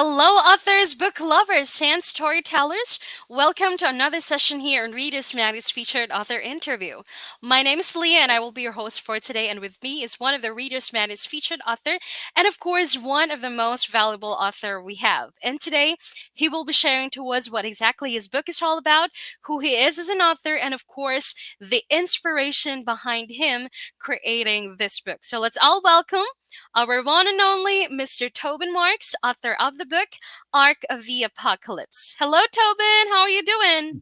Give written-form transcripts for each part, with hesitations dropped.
Hello, authors, book lovers, and storytellers. Welcome to another session here on ReadersMagnet's featured author interview. My name is Leah, and I will be your host for today. And with me is one of the ReadersMagnet's featured author, and of course, one of the most valuable author we have. And today, he will be sharing to us what exactly his book is all about, who he is as an author, and of course, the inspiration behind him creating this book. So let's all welcome our one and only Mr. Tobin Marks, author of the book Arc of the Apocalypse. Hello, Tobin. How are you doing?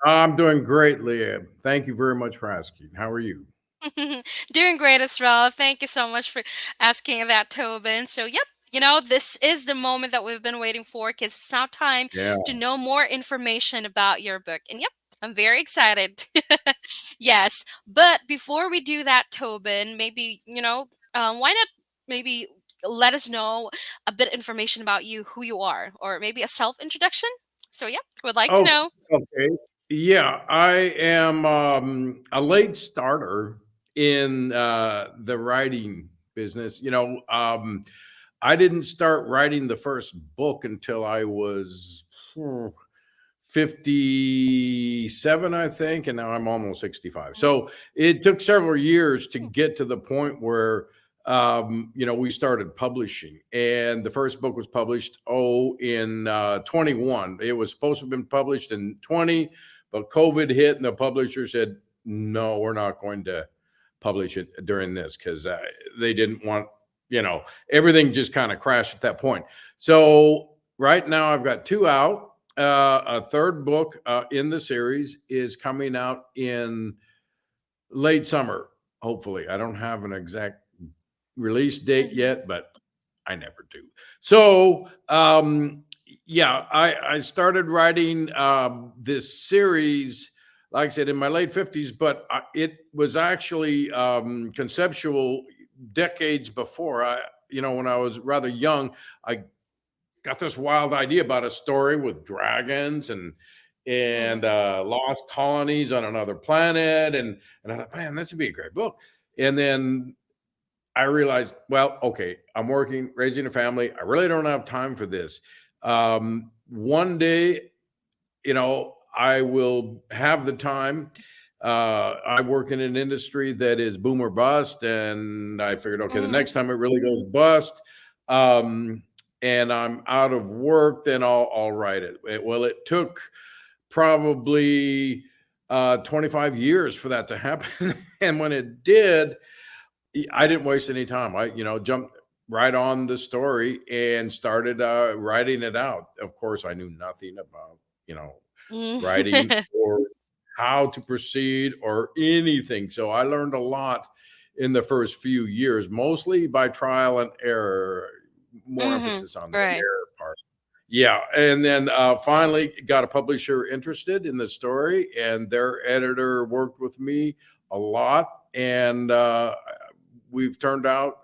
I'm doing great, Leah. Thank you very much for asking. How are you? Doing great as well. Thank you so much for asking that, Tobin. So, yep. This is the moment that we've been waiting for because it's now time Yeah. to know more information about your book. And yep, I'm very excited. Yes. But before we do that, Tobin, maybe, why not maybe let us know a bit information about you, who you are, or maybe a self introduction? So, yeah, would like to Oh, know. okay. Yeah, I am a late starter in the writing business. I didn't start writing the first book until I was 57, I think, and now I'm almost 65. So it took several years to get to the point where we started publishing, and the first book was published in 21. It was supposed to have been published in 20, but COVID hit, and the publisher said, "No, we're not going to publish it during this," because they didn't want, everything just kind of crashed at that point. So right now I've got two out. A third book in the series is coming out in late summer, hopefully. I don't have an exact release date Mhm. yet, but I never do. So, yeah, I started writing this series, like I said, in my late 50s, but it was actually conceptual decades before. When I was rather young, I got this wild idea about a story with dragons and Mhm. lost colonies on another planet, and I thought, man, this would be a great book. And then I realized, well, okay, I'm working, raising a family. I really don't have time for this. One day, I will have the time. I work in an industry that is boom or bust, and I figured, okay, the Mhm. next time it really goes bust, um, and I'm out of work, then I'll write it. Well, it took probably 25 years for that to happen, and when it did, I didn't waste any time. I, jumped right on the story and started writing it out. Of course, I knew nothing about, writing Mhm. or how to proceed or anything. So I learned a lot in the first few years, mostly by trial and error, more Mhm. emphasis on the Right. error part. Yeah. And then finally got a publisher interested in the story, and their editor worked with me a lot. And we've turned out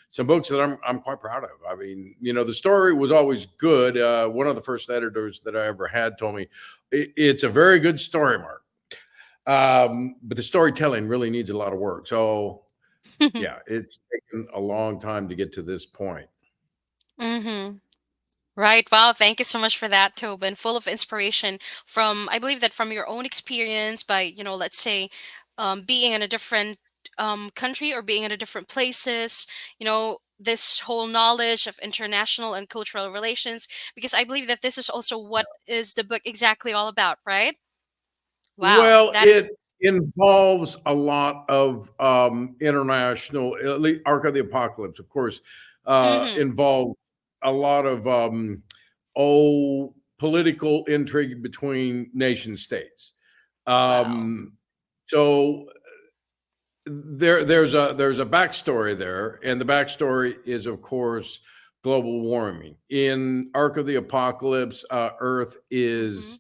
some books that I'm quite proud of. I mean, the story was always good. One of the first editors that I ever had told me it's a very good story, Mark, but the storytelling really needs a lot of work. So yeah, it's taken a long time to get to this point. Mhm. Right. Wow. Thank you so much for that, Tobin. Full of inspiration from, I believe that from your own experience by, let's say, being in a different country or being in a different places, this whole knowledge of international and cultural relations, because I believe that this is also what is the book exactly all about, right? Wow. Well, That is. it involves a lot of international, at least Arc of the Apocalypse, of course, Mm-hmm. involves a lot of political intrigue between nation states. Wow. Um, so there's a backstory there, and the backstory is, of course, global warming. In Arc of the Apocalypse, Earth Mm-hmm. is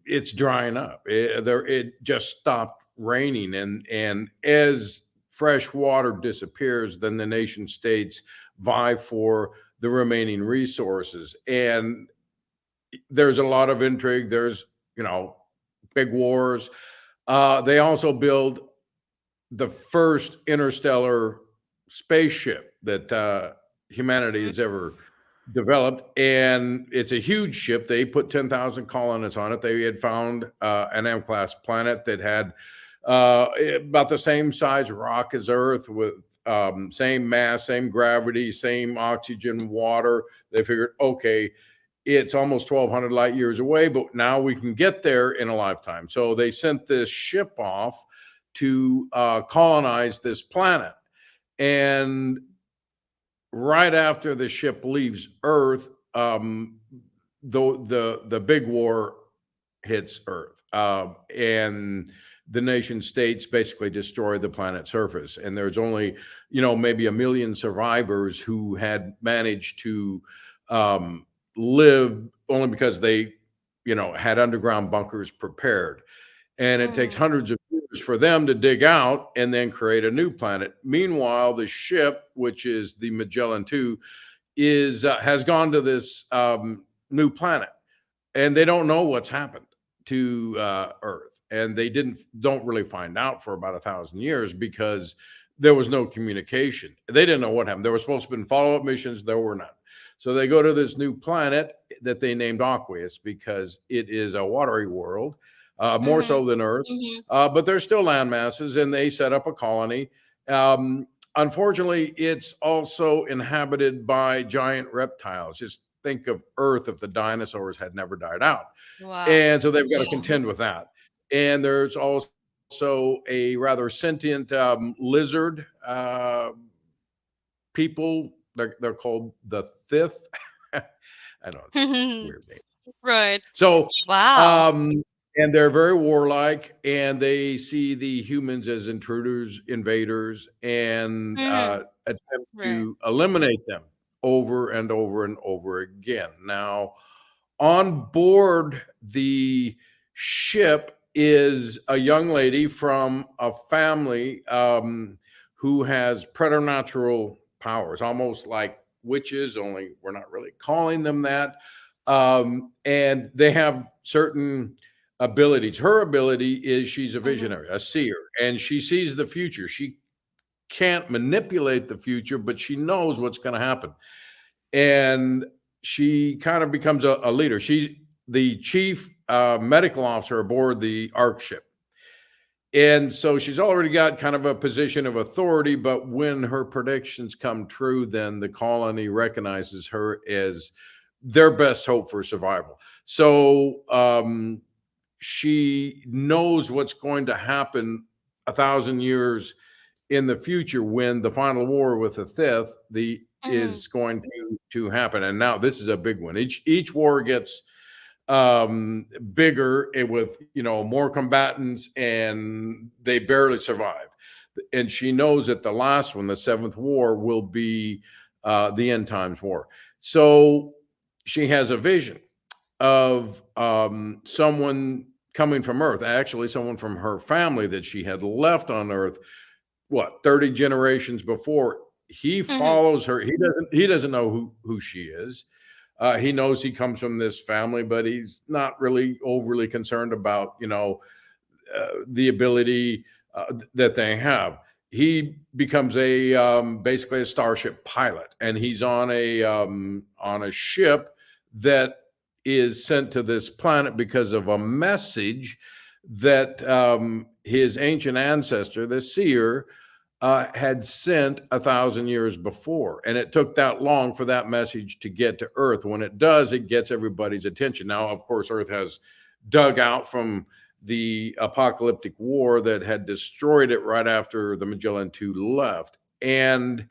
it's drying up. It just stopped raining, and as fresh water disappears, then the nation states vie for the remaining resources, and there's a lot of intrigue. There's big wars. They also build the first interstellar spaceship that humanity has ever developed, and it's a huge ship. They put 10,000 colonists on it. They had found an M-class planet that had about the same size rock as Earth, with same mass, same gravity, same oxygen, water. They figured, okay, it's almost 1,200 light years away, but now we can get there in a lifetime. So they sent this ship off to colonize this planet. And right after the ship leaves Earth, the big war hits Earth, and the nation states basically destroy the planet's surface. And there's only, maybe 1 million survivors who had managed to live only because they, had underground bunkers prepared. And it takes Mm-hmm. hundreds of years for them to dig out and then create a new planet. Meanwhile, the ship, which is the Magellan 2, is has gone to this new planet, and they don't know what's happened to Earth, and they don't really find out for about 1,000 years because there was no communication. They didn't know what happened. There were supposed to have been follow-up missions. There were none. So they go to this new planet that they named Aqueous because it is a watery world, more Mm-hmm. so than Earth. Mm-hmm. But there's still land masses, and they set up a colony. Unfortunately, it's also inhabited by giant reptiles. Just think of Earth if the dinosaurs had never died out. Wow. And so they've got to Yeah. contend with that. And there's also a rather sentient lizard people. They're called the Fifth. I know it's a weird name. Right. So, Wow. um, and they're very warlike, and they see the humans as intruders, invaders, and Mm-hmm. attempt Right. to eliminate them over and over and over again. Now, on board the ship is a young lady from a family who has preternatural powers, almost like witches, only we're not really calling them that. And they have certain abilities. Her ability is she's a Mm-hmm. visionary, a seer, and she sees the future. She can't manipulate the future, but she knows what's going to happen. And she kind of becomes a leader. She's the chief medical officer aboard the Ark ship. And so she's already got kind of a position of authority, but when her predictions come true, then the colony recognizes her as their best hope for survival. So she knows what's going to happen 1,000 years in the future when the final war with the fifth the Mm-hmm. is going to happen. And now this is a big one. Each war gets bigger and with more combatants, and they barely survive. And she knows that the last one, the seventh war, will be the end times war. So she has a vision of someone coming from Earth, actually someone from her family that she had left on Earth, what, 30 generations before. He Mm-hmm. follows her. He doesn't know who she is. He knows he comes from this family, but he's not really overly concerned about the ability that they have. He becomes a basically a starship pilot, and he's on a ship that is sent to this planet because of a message that his ancient ancestor, the seer, had sent 1,000 years before. And it took that long for that message to get to Earth. When it does, it gets everybody's attention. Now, of course, Earth has dug out from the apocalyptic war that had destroyed it right after the Magellan 2 left. And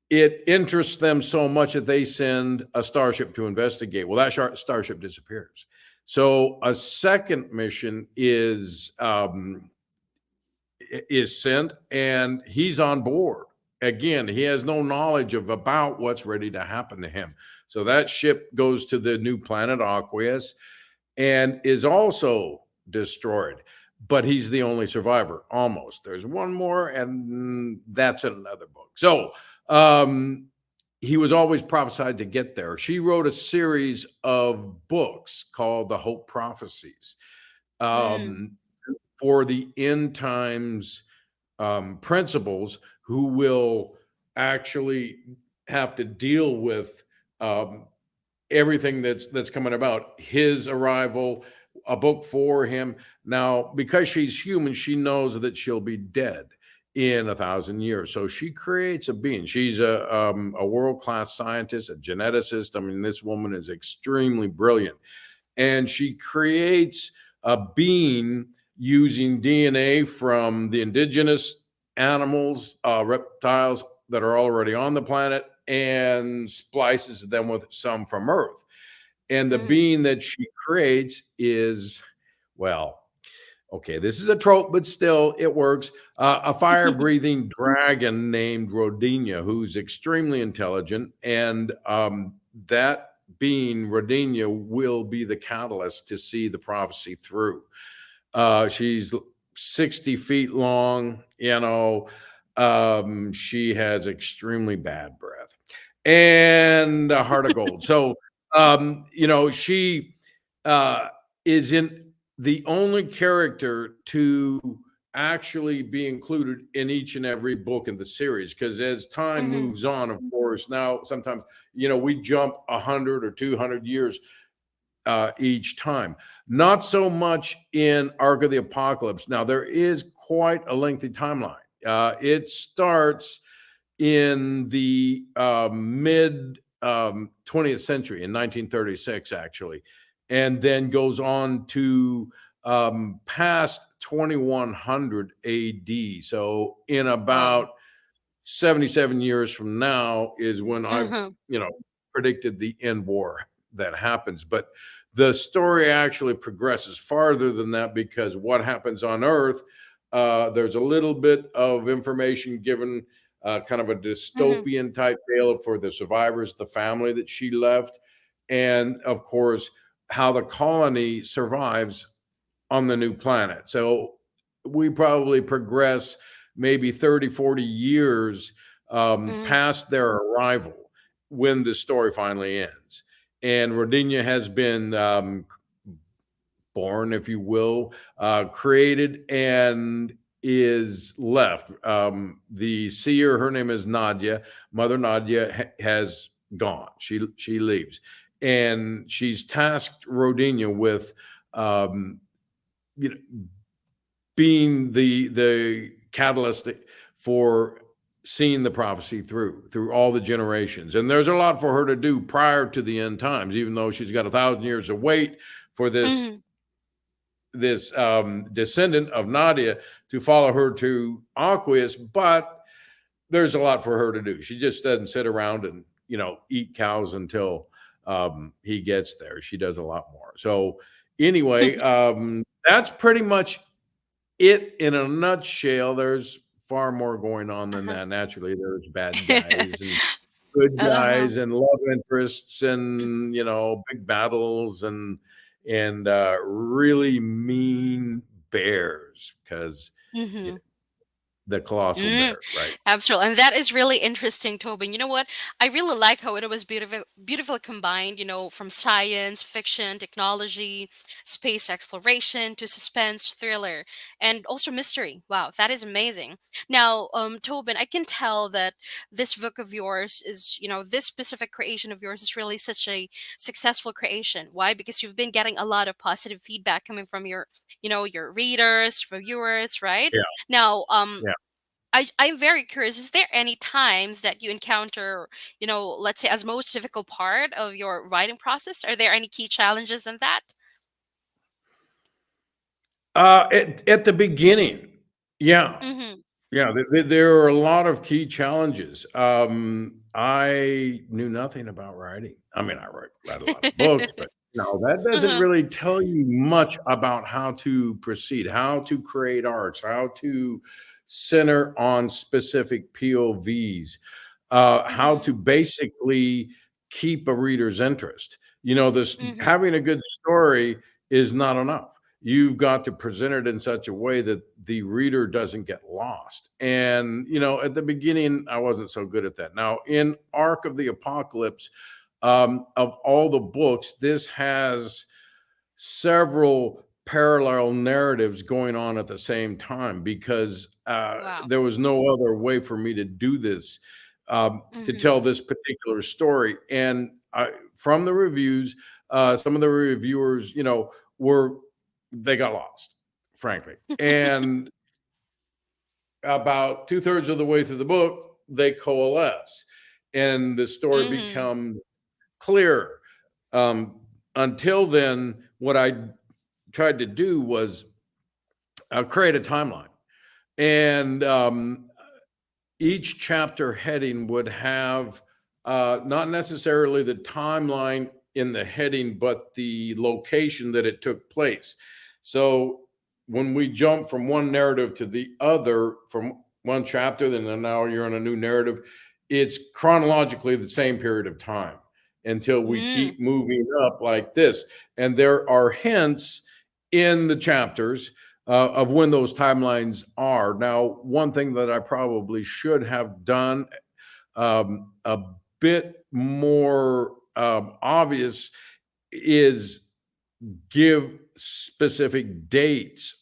it interests them so much that they send a starship to investigate. Well, that starship disappears. So a second mission is sent, and he's on board. Again, he has no knowledge about what's ready to happen to him. So that ship goes to the new planet Aqueous and is also destroyed. But he's the only survivor, almost. There's one more, and that's in another book. So he was always prophesied to get there. She wrote a series of books called the Hope Prophecies, Mm-hmm. um, for the end times principals who will actually have to deal with um, everything that's coming about, his arrival, a book for him. Now, because she's human, she knows that she'll be dead in 1,000 years. So she creates a being. She's a world class scientist, a geneticist. I mean, this woman is extremely brilliant, and she creates a being using DNA from the indigenous animals, reptiles that are already on the planet, and splices them with some from Earth. And the Mm-hmm. being that she creates is, well, okay, this is a trope, but still it works. A fire breathing dragon named Rodinia, who's extremely intelligent. And that being, Rodinia, will be the catalyst to see the prophecy through. She's 60 feet long, she has extremely bad breath and a heart of gold. So, she uh, is in the only character to actually be included in each and every book in the series, because as time Mm-hmm. moves on, of course, now sometimes we jump 100 or 200 years each time. Not so much in Ark of the Apocalypse. Now, there is quite a lengthy timeline. It starts in the mid 20th century, in 1936, actually, and then goes on to past 2100 AD. So, in Wow. about 77 years from now is when I've, Uh-huh. you know, predicted the end war that happens. But the story actually progresses farther than that, because what happens on Earth, there's a little bit of information given, kind of a Mm-hmm. dystopian type tale for the survivors, the family that she left, and of course, how the colony survives on the new planet. So we probably progress maybe 30, 40 years Mm-hmm. past their arrival when the story finally ends. And Rodinia has been born, if you will, created, and is left. The seer, her name is Nadia. Mother Nadia has gone. She leaves, and she's tasked Rodinia with um, you know, being the catalyst for seeing the prophecy through all the generations. And there's a lot for her to do prior to the end times, even though she's got 1,000 years to wait for Mm-hmm. this descendant of Nadia to follow her to Aqueous. But there's a lot for her to do. She just doesn't sit around and eat cows until he gets there. She does a lot more. So anyway, that's pretty much it in a nutshell. There's far more going on than Uh-huh. that. Naturally, there's bad guys and good Uh-huh. guys and love interests and big battles and really mean bears, because Mm-hmm. the colossal Mm, bears, right? absolutely. And that is really interesting, Tobin. You know what? I really like how it was beautifully combined, from science, fiction, technology, space exploration to suspense, thriller, and also mystery. Wow, that is amazing. Now, Tobin, I can tell that this book of yours is, this specific creation of yours is really such a successful creation. Why? Because you've been getting a lot of positive feedback coming from your readers, reviewers, right? Yeah, Now, yeah. I'm very curious. Is there any times that you encounter, let's say, as most difficult part of your writing process? Are there any key challenges in that? At the beginning, yeah. Mm-hmm. Yeah, there are a lot of key challenges. I knew nothing about writing. I mean, I read a lot of books, but that doesn't Uh-huh. really tell you much about how to proceed, how to create arcs, how to center on specific POVs, how Mm-hmm. to basically keep a reader's interest. This Mm-hmm. having a good story is not enough. You've got to present it in such a way that the reader doesn't get lost. And, at the beginning, I wasn't so good at that. Now, in Ark of the Apocalypse, of all the books, this has several parallel narratives going on at the same time, because Wow. there was no other way for me to do this, to Mm-hmm. tell this particular story. And from the reviews, some of the reviewers, were they got lost, frankly, and about 2/3 of the way through the book, they coalesce, and the story Mm-hmm. becomes clear. Until then, what I tried to do was create a timeline, and each chapter heading would have not necessarily the timeline in the heading, but the location that it took place. So when we jump from one narrative to the other, from one chapter, then now you're in a new narrative, it's chronologically the same period of time until we Mm. keep moving up like this. And there are hints in the chapters of when those timelines are. Now, one thing that I probably should have done a bit more obvious is give specific dates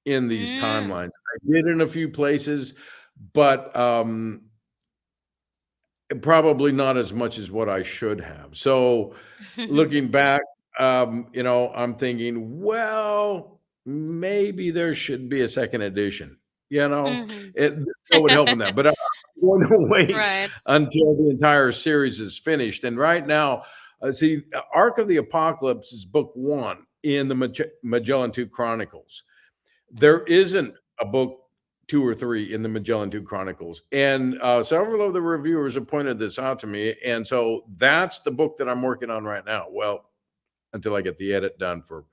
in these Mm. timelines. I did in a few places, but probably not as much as what I should have. So looking back, I'm thinking, well, maybe there should be a second edition. Mm-hmm. That would help in that. But I'm going to wait Right. until the entire series is finished. And right now, see, Ark of the Apocalypse is book one in the Magellan 2 Chronicles. There isn't a book two or three in the Magellan 2 Chronicles. And several of the reviewers have pointed this out to me. And so that's the book that I'm working on right now. Well, until I get the edit done for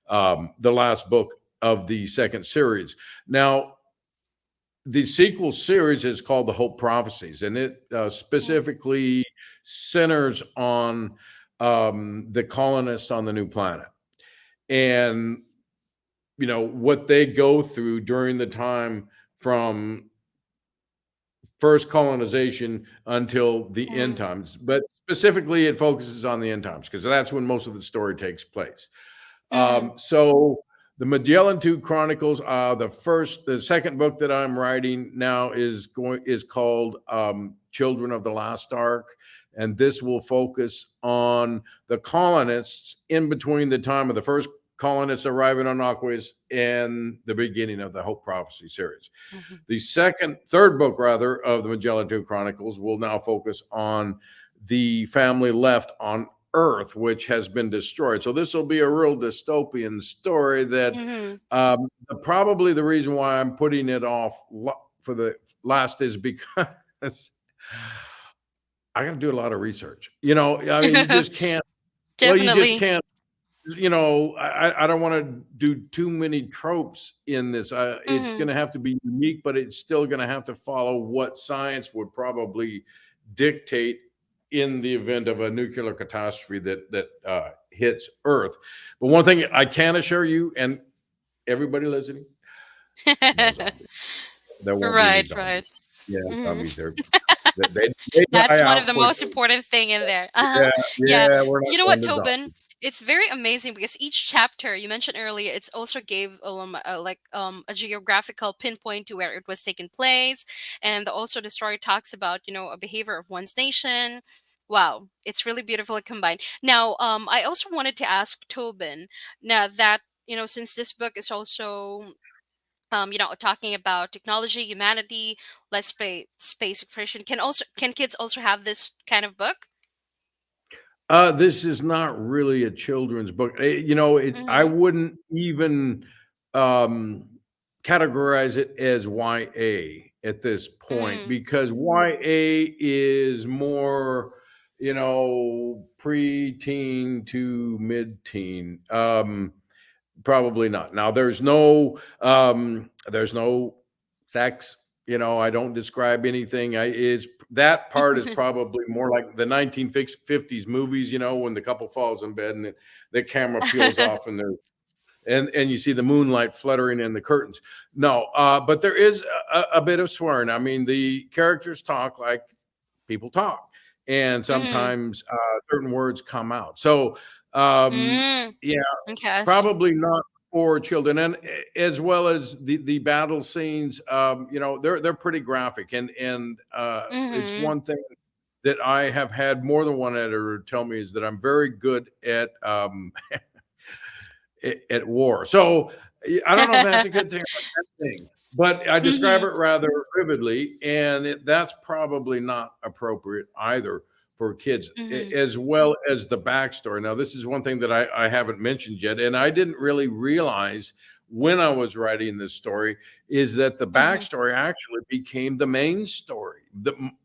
the last book of the second series. Now, the sequel series is called The Hope Prophecies, and it specifically centers on the colonists on the new planet. And what they go through during the time from first colonization until the end Mm-hmm. times, but specifically it focuses on the end times because that's when most of the story takes place. Mm-hmm. So the Magellan 2 Chronicles, the second book that I'm writing now is called Children of the Last Ark, and this will focus on the colonists in between the time of the first colonists arriving on Aquis and the beginning of the Hope Prophecy series. Mm-hmm. The third book rather of the Magellan 2 Chronicles will now focus on the family left on Earth, which has been destroyed. So this will be a real dystopian story that Mm-hmm. probably the reason why I'm putting it off for the last is because I got to do a lot of research. I mean, you just can't. Well, you just Definitely. can't. I don't want to do too many tropes in this. It's going Mm-hmm. to have to be unique, but it's still going to have to follow what science would probably dictate in the event of a nuclear catastrophe that hits Earth. But one thing I can assure you, and everybody listening, no zombies. There won't be any Right, right. zombies. Yeah, Mhm. zombies. They die That's one of out the most quickly. important thing in there. Uh-huh. Yeah, Yeah. yeah, we're not You know what, going to Tobin? zombies. It's very amazing because each chapter you mentioned earlier, it's also gave like a geographical pinpoint to where it was taking place, and also the story talks about a behavior of one's nation. Wow, it's really beautifully combined. Now, I also wanted to ask Tobin, now that since this book is also talking about technology, humanity, let's say space exploration, can kids also have this kind of book? This is not really a children's book. I Mm-hmm. wouldn't even um, categorize it as YA at this point Mm-hmm. because YA is more, pre-teen to mid-teen. Probably not. Now there's no sex. I don't describe anything. I is That part is probably more like the 1950s movies, when the couple falls in bed and the camera peels off and you see the moonlight fluttering in the curtains. No, but there is a bit of swearing. I mean, the characters talk like people talk, and Mm-hmm. sometimes certain words come out. So Mm. yeah, Okay, I see. probably not for children, and as well as the battle scenes, they're pretty graphic, and it's Mm-hmm. one thing. that I have had more than one editor tell me is that I'm very good at war. So I don't know if that's a good thing or a bad thing, but I describe Mhm. it rather vividly, and that's probably not appropriate either for kids, Mhm. as well as the backstory. Now, this is one thing that I haven't mentioned yet, and I didn't really realize when I was writing this story is that the Mhm. backstory actually became the main story.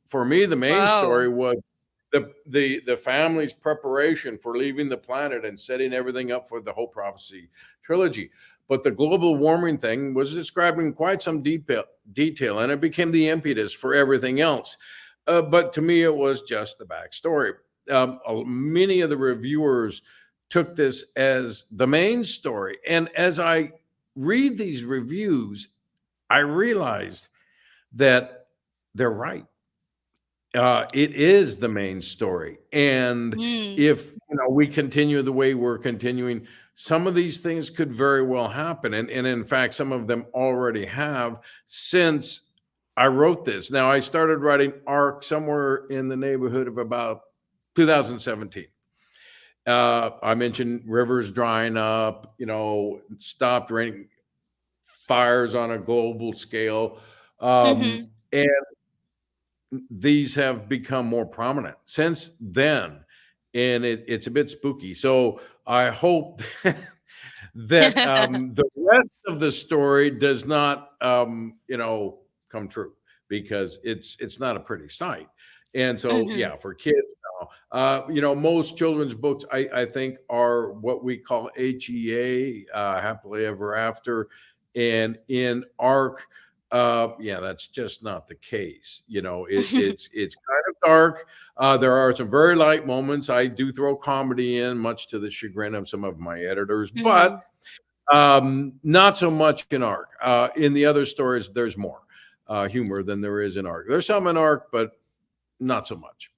For me, the main story Whoa. was the family's preparation for leaving the planet and setting everything up for the whole prophecy trilogy. But the global warming thing was described in quite some detail, and it became the impetus for everything else. But to me, it was just the backstory. Many of the reviewers took this as the main story, and as I read these reviews, I realized that they're right. It is the main story, and Mm. if we continue the way we're continuing, some of these things could very well happen, and in fact, some of them already have since I wrote this. Now, I started writing Arc somewhere in the neighborhood of about 2017. I mentioned rivers drying up, stopped raining, fires on a global scale, Mhm. and these have become more prominent since then, and it's a bit spooky. So I hope that the rest of the story does not, come true, because it's not a pretty sight. And so, Mhm. yeah, for kids now, most children's books I think are what we call HEA, happily ever after, and in ARC, yeah, that's just not the case. It's kind of dark. There are some very light moments. I do throw comedy in, much to the chagrin of some of my editors, but Mhm. not so much in Arc. In the other stories, there's more humor than there is in Arc. There's some in Arc, but not so much.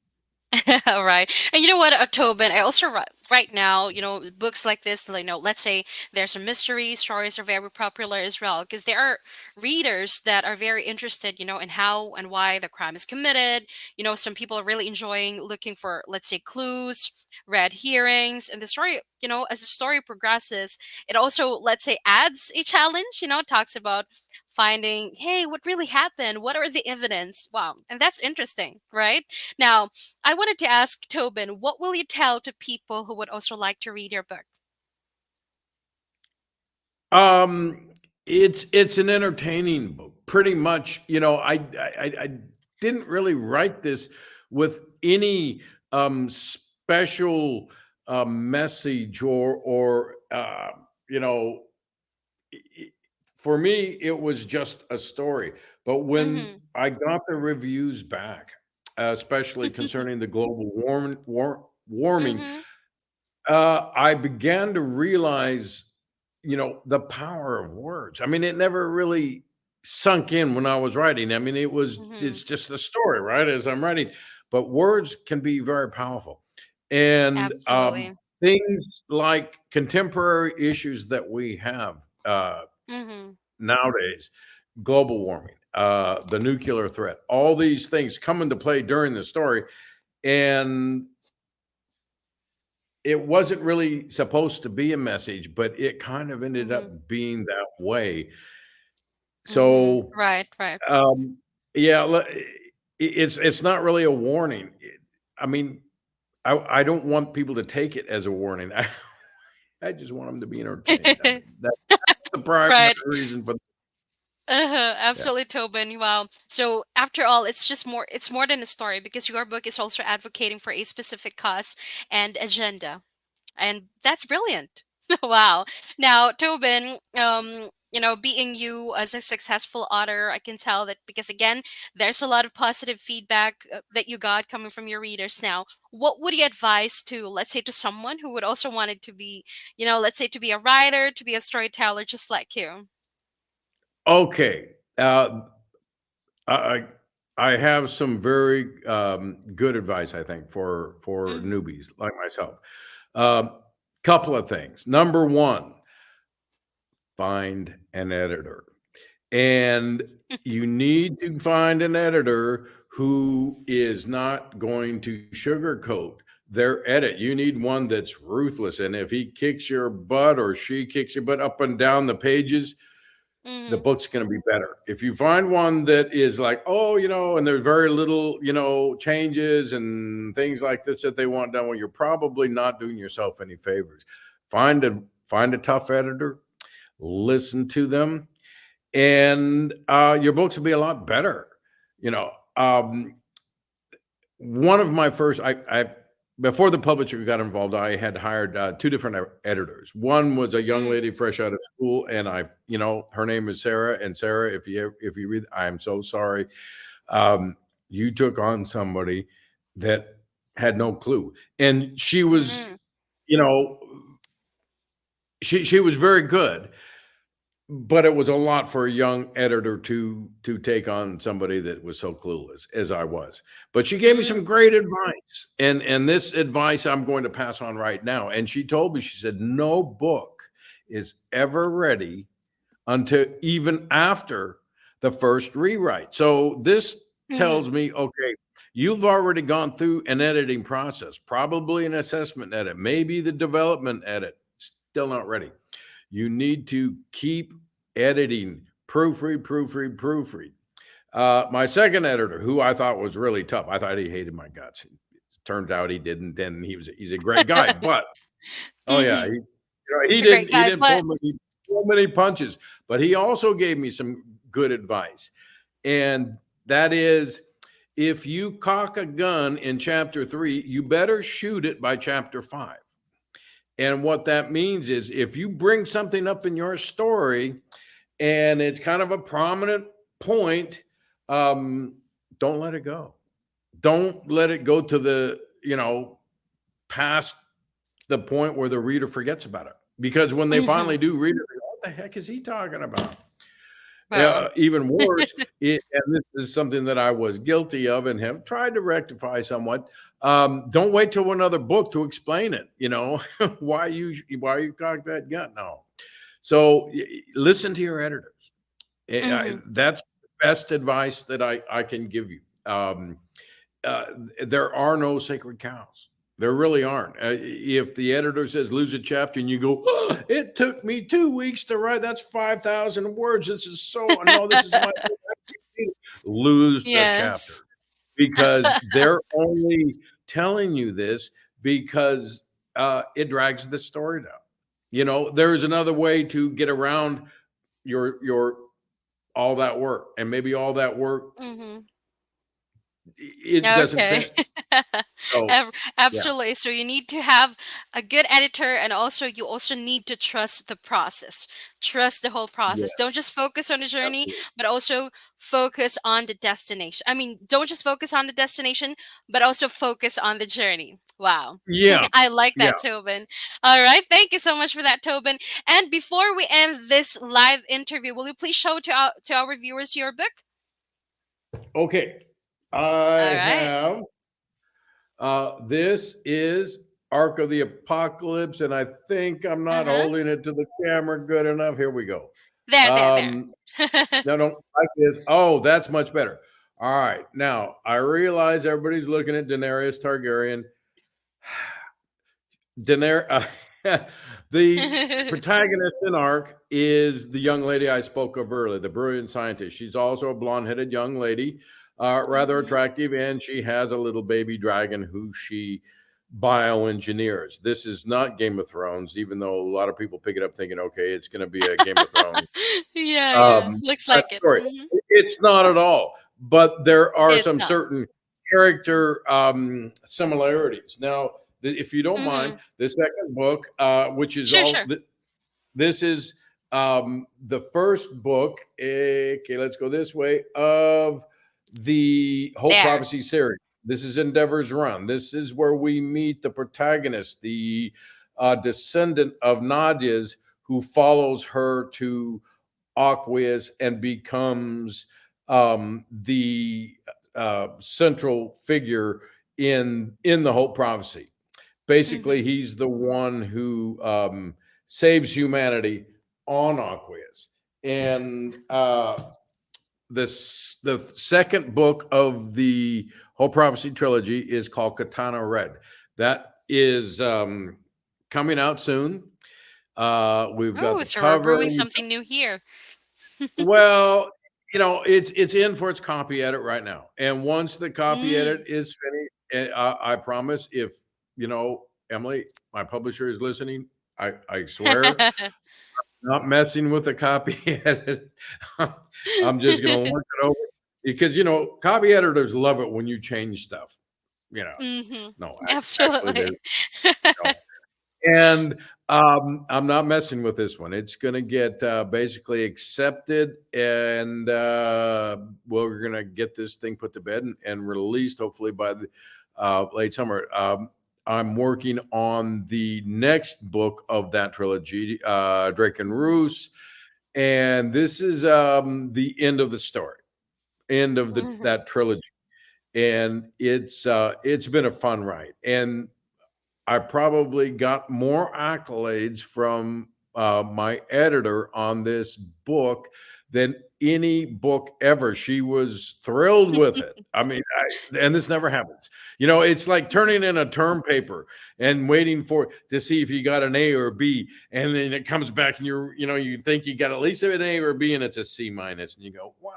Right. And you know what, Tobin, I also right now, books like this, let's say there's some mystery stories are very popular as well, because there are readers that are very interested, in how and why the crime is committed. Some people are really enjoying looking for, let's say, clues, red herrings, and the story, as the story progresses, it also, let's say, adds a challenge, talks about finding, hey, what really happened? What are the evidence? Wow. And that's interesting, right? Now, I wanted to ask Tobin, what will you tell to people who would also like to read your book? Um, it's an entertaining book. Pretty much, I didn't really write this with any special message or you know, i- i- for me it was just a story. But when Mm-hmm. I got the reviews back, especially concerning the global warming, Mm-hmm. I began to realize, the power of words. I mean, it never really sunk in when I was writing. I mean, Mm-hmm. it's just a story, right? As I'm writing, but words can be very powerful. And Absolutely. things like contemporary issues that we have Mm-hmm. nowadays, global warming, the nuclear threat, all these things come into play during the story. And it wasn't really supposed to be a message, but it kind of ended Mm-hmm. up being that way. Mm-hmm. So, Right, right. um, yeah, it's not really a warning. I mean, I don't want people to take it as a warning. I just want them to be entertained. I mean, that's the primary Right. reason for Uh-huh. yeah. Absolutely, Tobin. Wow. So after all, it's more than a story, because your book is also advocating for a specific cause and agenda. And that's brilliant. Wow. Now, Tobin, being you as a successful author, I can tell that, because again, there's a lot of positive feedback that you got coming from your readers. Now, what would you advise to, let's say, to someone who would also want it to be, let's say, to be a writer, to be a storyteller, just like you? Okay. I I have some very good advice, I think, for Mm-hmm. newbies like myself. Um, Couple of things. Number one, find an editor. And you need to find an editor who is not going to sugarcoat their edit. You need one that's ruthless. And if he kicks your butt or she kicks your butt up and down the pages, the Mm-hmm. book's going to be better. If you find one that is like, oh, and there's very little, changes and things like this that they want done, well, you're probably not doing yourself any favors. Find a tough editor, listen to them, and your books will be a lot better. You know, one of my first, I before the publisher got involved, I had hired two different editors. One was a young lady fresh out of school, and her name is Sarah. And Sarah, if you read, I'm so sorry, you took on somebody that had no clue, and she was, Mm-hmm. you know, she was very good, but it was a lot for a young editor to take on somebody that was so clueless as I was. But she gave me some Mm-hmm. great advice, and this advice I'm going to pass on right now. And she told me, she said, no book is ever ready until even after the first rewrite. So this Mm-hmm. tells me, okay, you've already gone through an editing process, probably an assessment edit, maybe the development edit, still not ready. You need to keep editing, proofread. My second editor, who I thought was really tough, I thought he hated my guts. Turns out he didn't, and he's a great guy. But oh yeah, Mm-hmm. he A great didn't guy, but pull many punches. But he also gave me some good advice, and that is, if you cock a gun in chapter 3, you better shoot it by chapter 5. And what that means is, if you bring something up in your story and it's kind of a prominent point, don't let it go. Don't let it go to the, past the point where the reader forgets about it. Because when they mm-hmm. finally do read it, they go, what the heck is he talking about? Well, Even worse, and this is something that I was guilty of and have tried to rectify somewhat. Don't wait till another book to explain it. Why you cocked that gun? No. So listen to your editors. mm-hmm. That's the best advice that I can give you. Uh, there are no sacred cows. There really aren't. If the editor says lose a chapter and you go, oh, it took me 2 weeks to write, that's 5,000 words. This is so, no, this is my, lose the chapter, Yes. because they're only telling you this because it drags the story down. There is another way to get around your all that work, and maybe all that work, Mm-hmm. it doesn't Okay. fit. So yeah, Absolutely. So you need to have a good editor, and also you also need to trust the process. Trust the whole yeah, process. Don't just focus on the journey, absolutely. but also focus on the destination. I mean, don't just focus on the destination, but also focus on the journey. Wow. Yeah, I like yeah. that, Tobin. All right. Thank you so much for that, Tobin. And before we end this live interview, will you please show to our viewers your book? Okay, All I right. have. This is Ark of the Apocalypse, and I think I'm not Uh-huh. holding it to the camera good enough. Here we go. There. Um, no, like this. Oh, that's much better. All right. Now, I realize everybody's looking at Daenerys Targaryen. The protagonist in Ark is the young lady I spoke of earlier, the brilliant scientist. She's also a blonde-headed young lady, rather Mhm. attractive, and she has a little baby dragon who she bioengineers. This is not Game of Thrones, even though a lot of people pick it up thinking, okay, it's going to be a Game of Thrones Yeah. Looks that like it. story. Mhm. It's not at all, but there are It's some not. certain character similarities. Now, if you don't mind, Mhm. the second book, which is Sure, all sure. this is the first book. Okay, let's go this way, of the Hope There. Prophecy series. This is Endeavor's Run. This is where we meet the protagonist, the descendant of Nadia's, who follows her to Aqueous and becomes the central figure in the Hope Prophecy. Basically, Mhm. he's the one who saves humanity on Aqueous, and the second book of the whole prophecy trilogy is called Katana Red. That is coming out soon. We've got Oh, the so we're cover. brewing something new here. Well, it's in for its copy edit right now, and once the copy edit Mm. is finished, I promise, if Emily, my publisher, is listening, I swear, not messing with the copy edit. I'm just gonna look it over because copy editors love it when you change stuff. You know, Hmm. no, actually, Absolutely. no. And I'm not messing with this one. It's going to get basically accepted, and we're going to get this thing put to bed and released hopefully by the late summer. I'm working on the next book of that trilogy, Drake and Roos, and this is the end of the story, end of Hmm. that trilogy, and it's been a fun ride. And I probably got more accolades from my editor on this book than any book ever. She was thrilled with it. I mean, and this never happens. It's like turning in a term paper and waiting for to see if you got an A or a B, and then it comes back and you think you got at least an A or a B, and it's a C minus, and you go, what?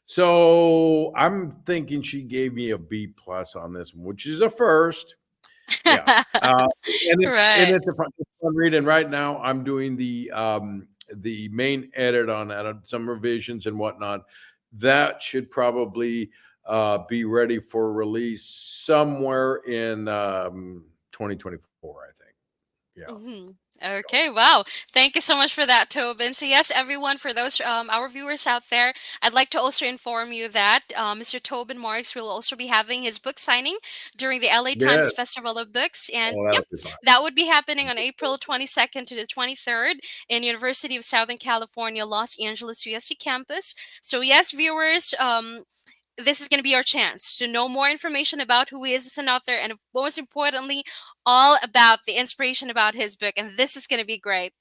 So I'm thinking she gave me a B plus on this one, which is a first. Yeah. And Right. it's a fun read. And right now I'm doing the main edit on some revisions and whatnot. That should probably be ready for release somewhere in 2024, I think. Yeah. Hmm. Okay, wow. Thank you so much for that, Tobin. So, yes, everyone, for those our viewers out there, I'd like to also inform you that Mr. Tobin Marks will also be having his book signing during the LA Yeah. Times Festival of Books. And Oh, yep, that'll be fun. that would be happening on April 22nd to the 23rd in University of Southern California, Los Angeles, USC campus. So, yes, viewers, this is going to be our chance to know more information about who he is as an author and most importantly all about the inspiration about his book, and this is going to be great.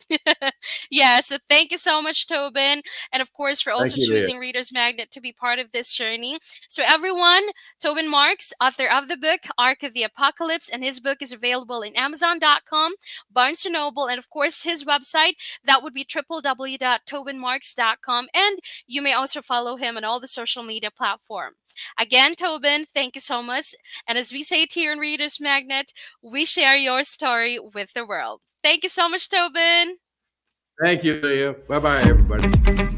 Yeah, so thank you so much, Tobin, and of course for Thank also you, Leah. choosing Reader's Magnet to be part of this journey. So everyone, Tobin Marks, author of the book Arc of the Apocalypse, and his book is available in Amazon.com, Barnes& and Noble, and of course his website, that would be www.tobinmarks.com, and you may also follow him on all the social media platforms. Again, Tobin, thank you so much. And as we say it here in Reader's Magnet, we share your story with the world. Thank you so much, Tobin. Thank you, Leah. Bye bye, everybody.